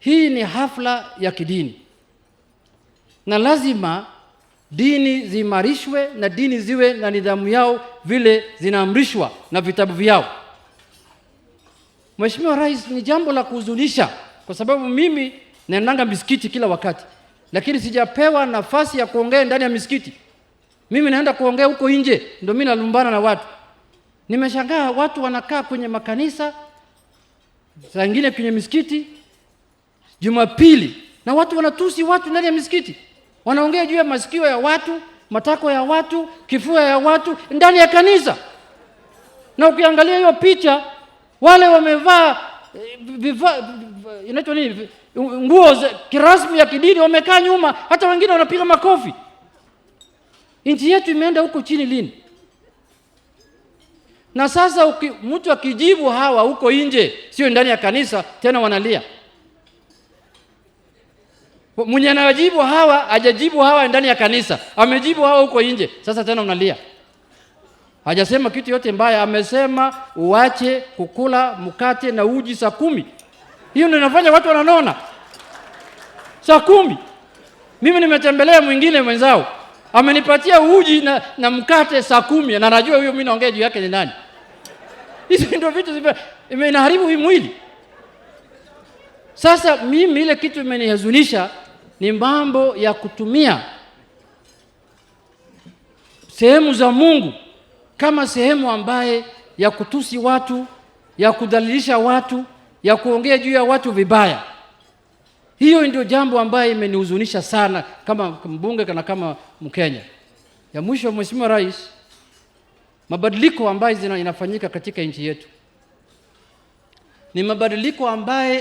hii ni hafla ya kidini, na lazima dini ziimarishwe na dini ziwe na nidhamu yao vile zinaamrishwa na vitabu vyao. Mheshimiwa Rais, ni jambo la kuhuzunisha kwa sababu mimi naendanga misikiti kila wakati, lakini sijapewa nafasi ya kuongea ndani ya misikiti. Mimi naenda kuongea huko nje, ndio mimi nalumbana na watu. Nimeshangaa watu wanakaa kwenye makanisa, saa nyingine kwenye misikiti Jumapili, na watu wanatusi watu ndani ya misikiti. Wanaongea juu ya masikio ya watu, matako ya watu, kifua ya watu ndani ya kanisa. Na ukiangalia hiyo picha, wale wamevaa inaitwa nini, nguo kirasmi ya kidini, wamekaa nyuma, hata wengine wanapiga makofi. Nchi yetu imeenda huko chini lini? Na sasa mtu akijibu hawa huko nje, sio ndani ya kanisa, tena wanalia. Mwenye anajibu hawa hajajibu hawa ndani ya kanisa, amejibu hawa huko nje, sasa tena unalia. Hajasema kitu yote mbaya, amesema uache kukula mkate na uji saa 10. Hiyo ndio inafanya watu wananona. Saa 10. Mimi nimetembelea mwingine mwenzao, amenipatia uji na mkate saa 10, na najua huyo mimi naongea juu yake ni nani. Hizo ndio vitu inaharibu hii mwili. Sasa mimi ile kitu imenihuzunisha ni mambo ya kutumia sehemu za Mungu kama sehemu ambaye ya kutusi watu, ya kudhalilisha watu, ya kuongea juu ya watu vibaya. Hiyo ndio jambo ambaye imenihuzunisha sana kama mbunge na kama Mkenya. Ya mwisho, Mheshimiwa Rais, mabadiliko ambayo inafanyika katika nchi yetu ni mabadiliko ambaye